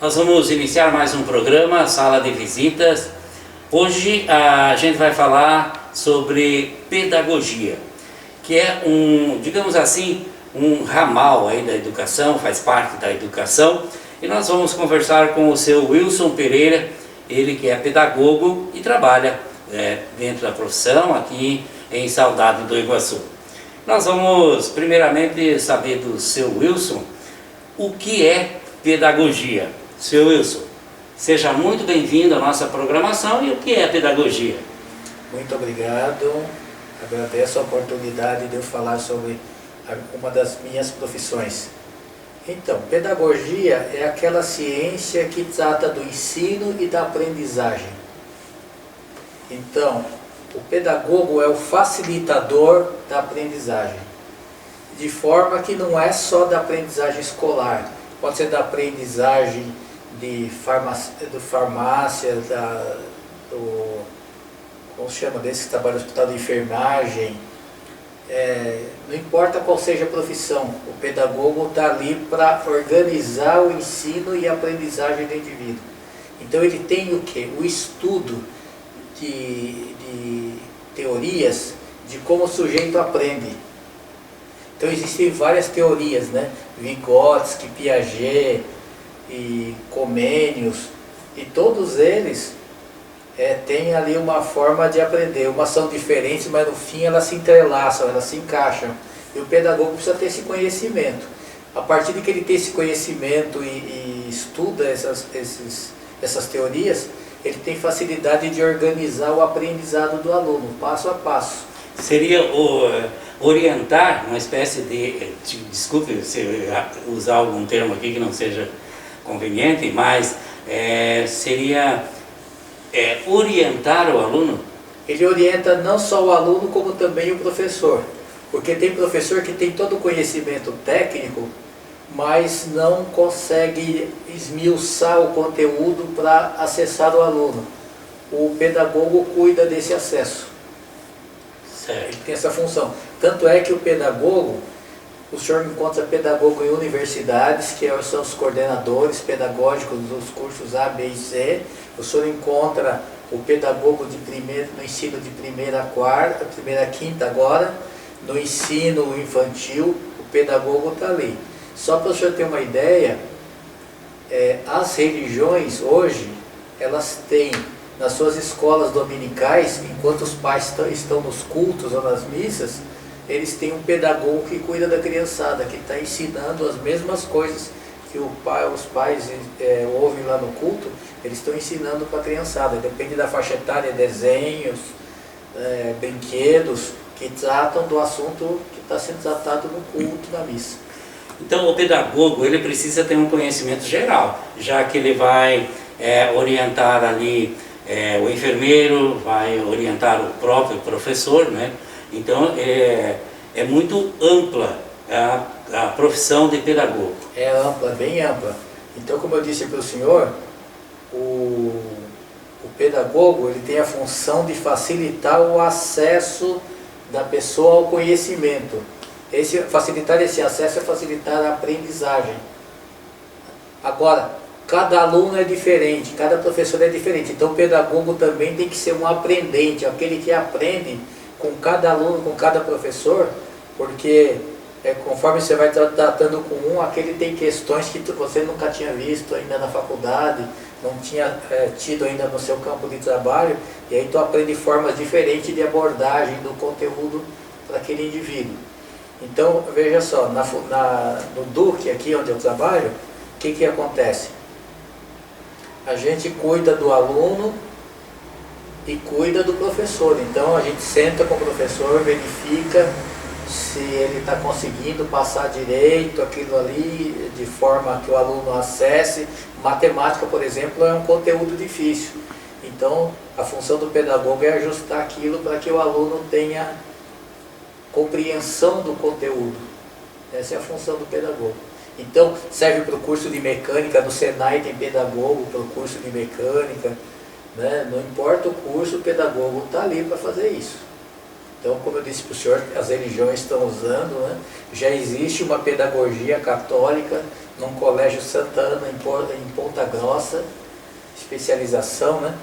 Nós vamos iniciar mais um programa, Sala de Visitas. Hoje a gente vai falar sobre pedagogia, que é digamos assim, um ramal aí da educação, faz parte da educação. E nós vamos conversar com o seu Wilson Pereira, ele que é pedagogo e trabalha dentro da profissão aqui em Saudade do Iguaçu. Nós vamos primeiramente saber do seu Wilson o que é pedagogia. Seu Wilson, seja muito bem-vindo à nossa programação. E o que é pedagogia? Muito obrigado, agradeço a oportunidade de eu falar sobre uma das minhas profissões. Então, pedagogia é aquela ciência que trata do ensino e da aprendizagem. Então, o pedagogo é o facilitador da aprendizagem, de forma que não é só da aprendizagem escolar, pode ser da aprendizagem de farmácia, como se chama, desse que trabalha no hospital de enfermagem, não importa qual seja a profissão, o pedagogo está ali para organizar o ensino e a aprendizagem do indivíduo. Então ele tem o quê? O estudo de teorias de como o sujeito aprende. Então existem várias teorias, né? Vygotsky, Piaget e Comenius, e todos eles têm ali uma forma de aprender. Umas são diferentes, mas no fim elas se entrelaçam, elas se encaixam. E o pedagogo precisa ter esse conhecimento. A partir de que ele tem esse conhecimento e estuda essas teorias, ele tem facilidade de organizar o aprendizado do aluno, passo a passo. Seria orientar, uma espécie desculpe se usar algum termo aqui que não seja conveniente, mas seria orientar o aluno? Ele orienta não só o aluno, como também o professor. Porque tem professor que tem todo o conhecimento técnico, mas não consegue esmiuçar o conteúdo para acessar o aluno. O pedagogo cuida desse acesso. Certo. Ele tem essa função. Tanto é que o pedagogo, o senhor encontra pedagogo em universidades, que são os coordenadores pedagógicos dos cursos A, B e C. O senhor encontra o pedagogo no ensino de primeira a quinta agora, no ensino infantil, o pedagogo está ali. Só para o senhor ter uma ideia, as religiões hoje, elas têm nas suas escolas dominicais, enquanto os pais estão nos cultos ou nas missas, eles têm um pedagogo que cuida da criançada, que está ensinando as mesmas coisas que os pais ouvem lá no culto, eles estão ensinando para a criançada. Depende da faixa etária, desenhos, brinquedos, que tratam do assunto que está sendo tratado no culto, na missa. Então o pedagogo, ele precisa ter um conhecimento geral, já que ele vai orientar ali o enfermeiro, vai orientar o próprio professor, né? Então é muito ampla a profissão de pedagogo. É ampla, bem ampla. Então, como eu disse para o senhor, o pedagogo ele tem a função de facilitar o acesso da pessoa ao conhecimento. Facilitar esse acesso é facilitar a aprendizagem. Agora, cada aluno é diferente, cada professor é diferente. Então o pedagogo também tem que ser um aprendente, aquele que aprende com cada aluno, com cada professor, porque conforme você vai tratando com aquele tem questões que você nunca tinha visto ainda na faculdade, não tinha tido ainda no seu campo de trabalho, e aí tu aprende formas diferentes de abordagem do conteúdo para aquele indivíduo. Então, veja só, no Duque, aqui onde eu trabalho, o que acontece? A gente cuida do aluno e cuida do professor. Então, a gente senta com o professor, verifica se ele está conseguindo passar direito aquilo ali, de forma que o aluno acesse. Matemática, por exemplo, é um conteúdo difícil. Então, a função do pedagogo é ajustar aquilo para que o aluno tenha compreensão do conteúdo. Essa é a função do pedagogo. Então, serve para o curso de mecânica, no Senai tem pedagogo para o curso de mecânica, né? Não importa o curso, o pedagogo está ali para fazer isso. Então, como eu disse para o senhor, as religiões estão usando, né? Já existe uma pedagogia católica num colégio Santana, em Ponta Grossa, especialização, né?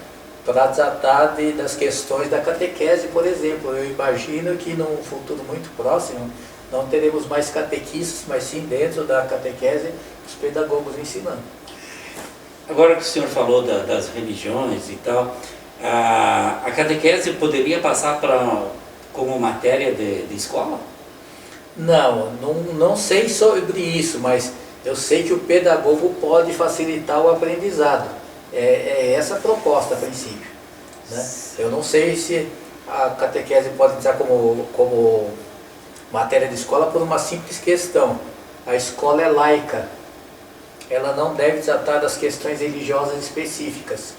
Para tratar das questões da catequese, por exemplo. Eu imagino que num futuro muito próximo não teremos mais catequistas, mas sim dentro da catequese os pedagogos ensinando. Agora que o senhor falou das religiões e tal, a catequese poderia passar como matéria de escola? Não sei sobre isso, mas eu sei que o pedagogo pode facilitar o aprendizado. É essa a proposta a princípio, né? Eu não sei se a catequese pode entrar como matéria de escola por uma simples questão. A escola é laica, ela não deve tratar das questões religiosas específicas.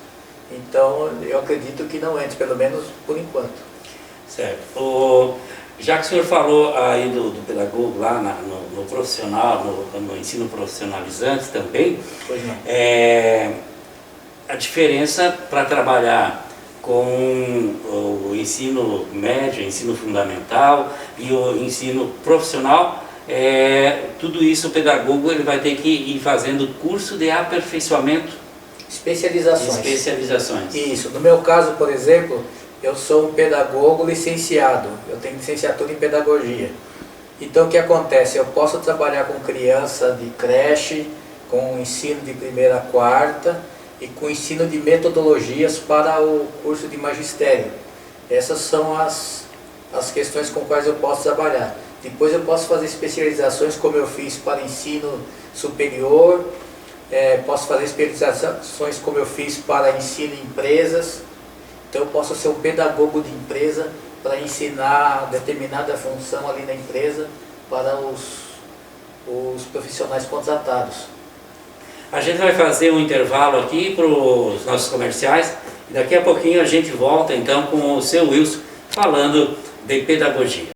Então eu acredito que não entre, pelo menos por enquanto. Certo. Já que o senhor falou aí do pedagogo lá no profissional, no ensino profissionalizante também, Pois não. A diferença para trabalhar com o ensino médio, ensino fundamental e o ensino profissional, tudo isso o pedagogo ele vai ter que ir fazendo curso de aperfeiçoamento. Especializações. Isso. No meu caso, por exemplo, eu sou um pedagogo licenciado, eu tenho licenciatura em pedagogia. Então o que acontece? Eu posso trabalhar com criança de creche, com ensino de 1ª a 4ª e com ensino de metodologias para o curso de magistério. Essas são as questões com quais eu posso trabalhar. Depois eu posso fazer especializações como eu fiz para ensino superior, posso fazer especializações como eu fiz para ensino em empresas. Então eu posso ser um pedagogo de empresa para ensinar determinada função ali na empresa para os profissionais contratados. A gente vai fazer um intervalo aqui para os nossos comerciais e daqui a pouquinho a gente volta então com o seu Wilson falando de pedagogia.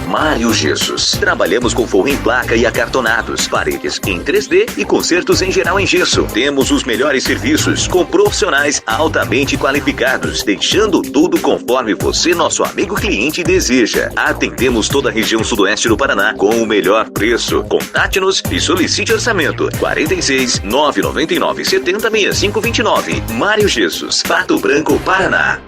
Mário Gessos. Trabalhamos com forro em placa e acartonados, paredes em 3D e consertos em geral em gesso. Temos os melhores serviços com profissionais altamente qualificados, deixando tudo conforme você, nosso amigo cliente, deseja. Atendemos toda a região sudoeste do Paraná com o melhor preço. Contate-nos e solicite orçamento. 46 999 70 65 29. Mário Gessos, Pato Branco, Paraná.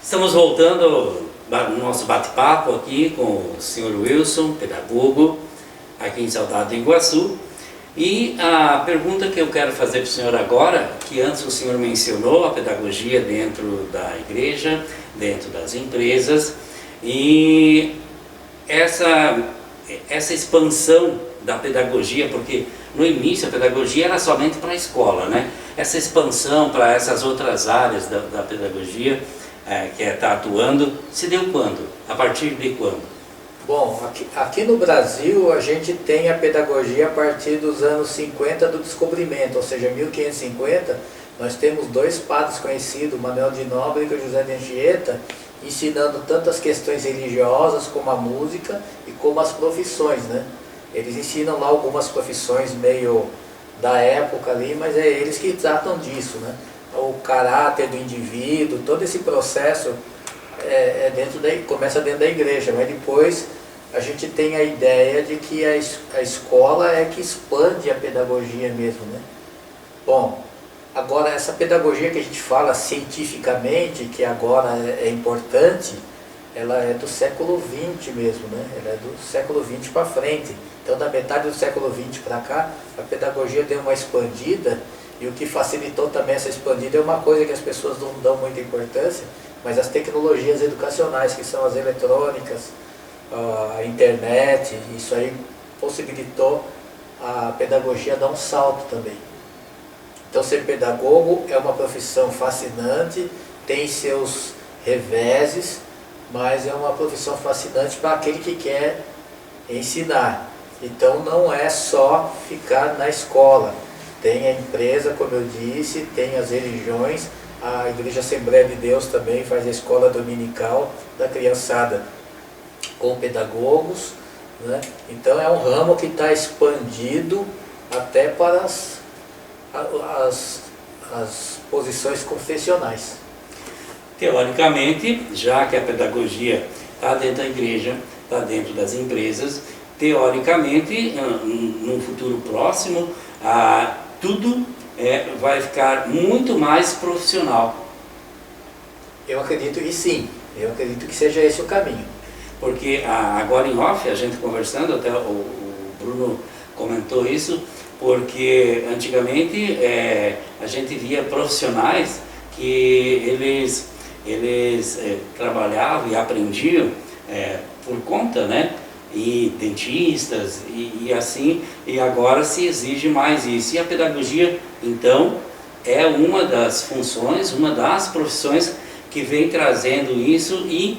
Estamos voltando no nosso bate-papo aqui com o Sr. Wilson, pedagogo, aqui em Salgado do Iguaçu. E a pergunta que eu quero fazer para o senhor agora, que antes o senhor mencionou a pedagogia dentro da igreja, dentro das empresas, e essa expansão da pedagogia, porque no início a pedagogia era somente para a escola, né? Essa expansão para essas outras áreas da pedagogia que está atuando, se deu quando? A partir de quando? Bom, aqui no Brasil a gente tem a pedagogia a partir dos anos 50 do descobrimento, ou seja, 1550, nós temos dois padres conhecidos, Manuel de Nóbrega e José de Anchieta, ensinando tanto as questões religiosas como a música e como as profissões, né? Eles ensinam lá algumas profissões meio da época ali, mas é eles que tratam disso, né? O caráter do indivíduo, todo esse processo começa dentro da igreja, mas depois a gente tem a ideia de que a escola é que expande a pedagogia mesmo, né? Bom, agora essa pedagogia que a gente fala cientificamente, que agora é importante, ela é do século XX mesmo, né? Ela é do século XX para frente. Então da metade do século XX para cá, a pedagogia deu uma expandida E o que facilitou também essa expandida é uma coisa que as pessoas não dão muita importância, mas as tecnologias educacionais, que são as eletrônicas, a internet, isso aí possibilitou a pedagogia dar um salto também. Então ser pedagogo é uma profissão fascinante, tem seus reveses, mas é uma profissão fascinante para aquele que quer ensinar. Então não é só ficar na escola, tem a empresa, como eu disse, tem as religiões, a Igreja Assembleia de Deus também faz a escola dominical da criançada com pedagogos, né? Então é um ramo que está expandido até para as posições confessionais. Teoricamente, já que a pedagogia está dentro da igreja, está dentro das empresas, teoricamente, num futuro próximo, tudo vai ficar muito mais profissional. Eu acredito que sim, eu acredito que seja esse o caminho. Porque agora em off, a gente conversando, até o Bruno comentou isso, porque antigamente a gente via profissionais que eles trabalhavam e aprendiam por conta, né? E dentistas e assim, e agora se exige mais isso. E a pedagogia, então, é uma das funções, uma das profissões que vem trazendo isso e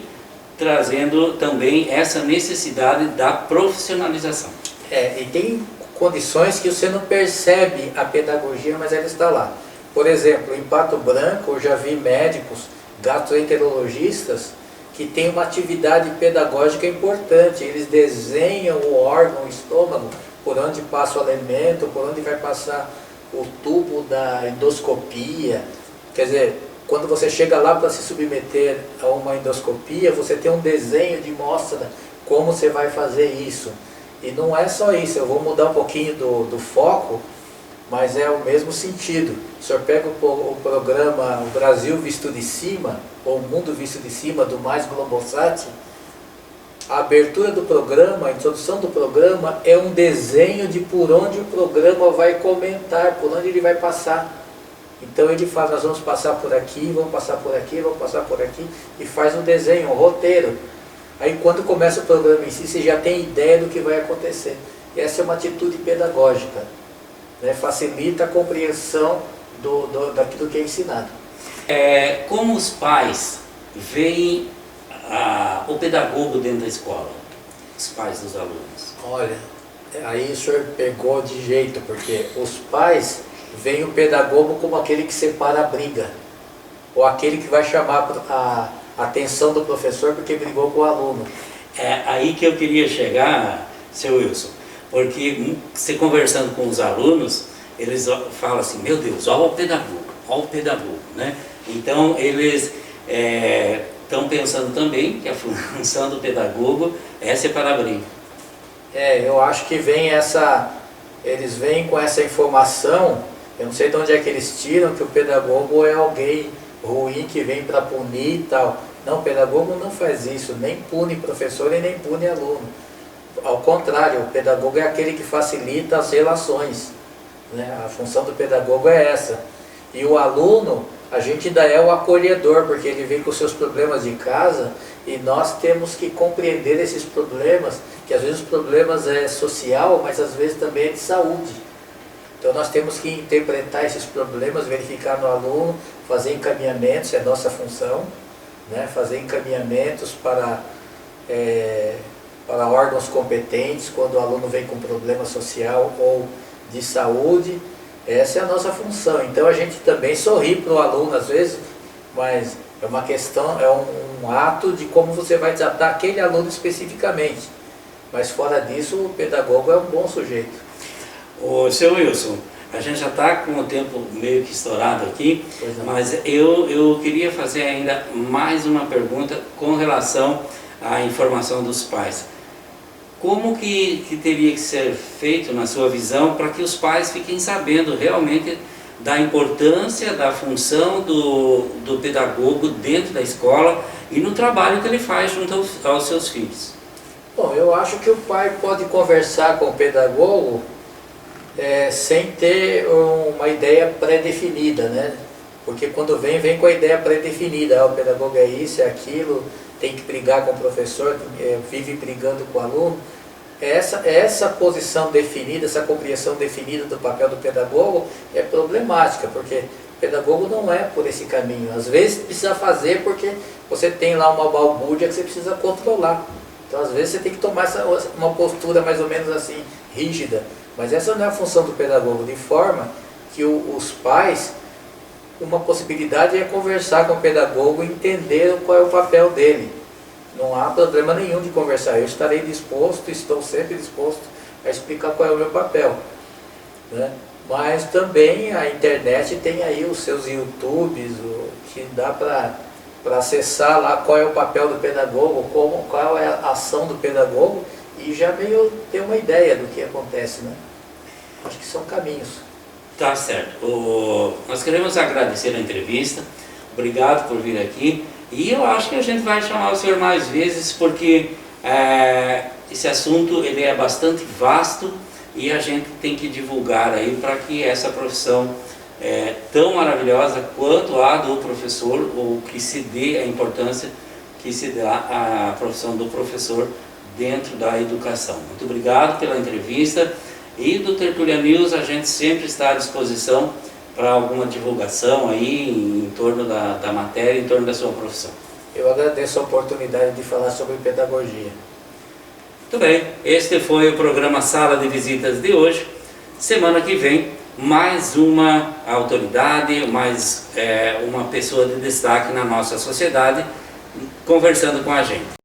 trazendo também essa necessidade da profissionalização. E tem condições que você não percebe a pedagogia, mas ela está lá. Por exemplo, em Pato Branco, eu já vi médicos, gastroenterologistas, que têm uma atividade pedagógica importante. Eles desenham o órgão, o estômago, por onde passa o alimento, por onde vai passar o tubo da endoscopia. Quer dizer, quando você chega lá para se submeter a uma endoscopia, você tem um desenho de mostra como você vai fazer isso. E não é só isso, eu vou mudar um pouquinho do foco, mas é o mesmo sentido. O senhor pega o programa O Brasil Visto de Cima, ou O Mundo Visto de Cima, do Mais Globosat, a abertura do programa, a introdução do programa é um desenho de por onde o programa vai comentar, por onde ele vai passar. Então ele faz, nós vamos passar por aqui, vamos passar por aqui, vamos passar por aqui, e faz um desenho, um roteiro. Aí quando começa o programa em si, você já tem ideia do que vai acontecer. E essa é uma atitude pedagógica, né? Facilita a compreensão daquilo que é ensinado. Como os pais veem o pedagogo dentro da escola, os pais dos alunos? Olha, aí o senhor pegou de jeito, porque os pais veem o pedagogo como aquele que separa a briga, ou aquele que vai chamar a atenção do professor porque brigou com o aluno. É aí que eu queria chegar, seu Wilson, porque você conversando com os alunos, eles falam assim, meu Deus, olha o pedagogo, né? Então eles estão pensando também que a função do pedagogo é separar a briga. Eu acho que eles vêm com essa informação, eu não sei de onde é que eles tiram que o pedagogo é alguém ruim que vem para punir e tal. Não, o pedagogo não faz isso, nem pune professor e nem pune aluno. Ao contrário, o pedagogo é aquele que facilita as relações, né? A função do pedagogo é essa. E o aluno, a gente ainda é o acolhedor, porque ele vem com seus problemas de casa e nós temos que compreender esses problemas, que às vezes os problemas é social, mas às vezes também é de saúde. Então nós temos que interpretar esses problemas, verificar no aluno, fazer encaminhamentos, é nossa função, né? Fazer encaminhamentos para órgãos competentes quando o aluno vem com problema social ou de saúde. Essa é a nossa função. Então a gente também sorri para o aluno às vezes, mas é uma questão, é um ato de como você vai tratar aquele aluno especificamente. Mas fora disso, o pedagogo é um bom sujeito. Ô, seu Wilson, a gente já está com o tempo meio que estourado aqui, mas eu queria fazer ainda mais uma pergunta com relação à informação dos pais. Como que teria que ser feito, na sua visão, para que os pais fiquem sabendo realmente da importância, da função do pedagogo dentro da escola e no trabalho que ele faz junto aos seus filhos? Bom, eu acho que o pai pode conversar com o pedagogo sem ter uma ideia pré-definida, né? Porque quando vem com a ideia pré-definida, o pedagogo é isso, é aquilo, tem que brigar com o professor, vive brigando com o aluno. Essa posição definida, essa compreensão definida do papel do pedagogo é problemática, porque o pedagogo não é por esse caminho. Às vezes precisa fazer porque você tem lá uma balbúrdia que você precisa controlar. Então às vezes você tem que tomar uma postura mais ou menos assim, rígida. Mas essa não é a função do pedagogo, de forma que os pais, uma possibilidade é conversar com o pedagogo e entender qual é o papel dele. Não há problema nenhum de conversar, eu estarei disposto, estou sempre disposto a explicar qual é o meu papel, né? Mas também a internet tem aí os seus YouTubes, que dá para acessar lá qual é o papel do pedagogo, qual é a ação do pedagogo, e já meio ter uma ideia do que acontece, né? Acho que são caminhos. Tá certo. Nós queremos agradecer a entrevista, obrigado por vir aqui. E eu acho que a gente vai chamar o senhor mais vezes, porque esse assunto ele é bastante vasto e a gente tem que divulgar aí para que essa profissão tão maravilhosa quanto a do professor, ou que se dê a importância que se dá à profissão do professor dentro da educação. Muito obrigado pela entrevista, e do Tertúlia News a gente sempre está à disposição para alguma divulgação aí em torno da matéria, em torno da sua profissão. Eu agradeço a oportunidade de falar sobre pedagogia. Muito bem, este foi o programa Sala de Visitas de hoje. Semana que vem, mais uma autoridade, mais uma pessoa de destaque na nossa sociedade, conversando com a gente.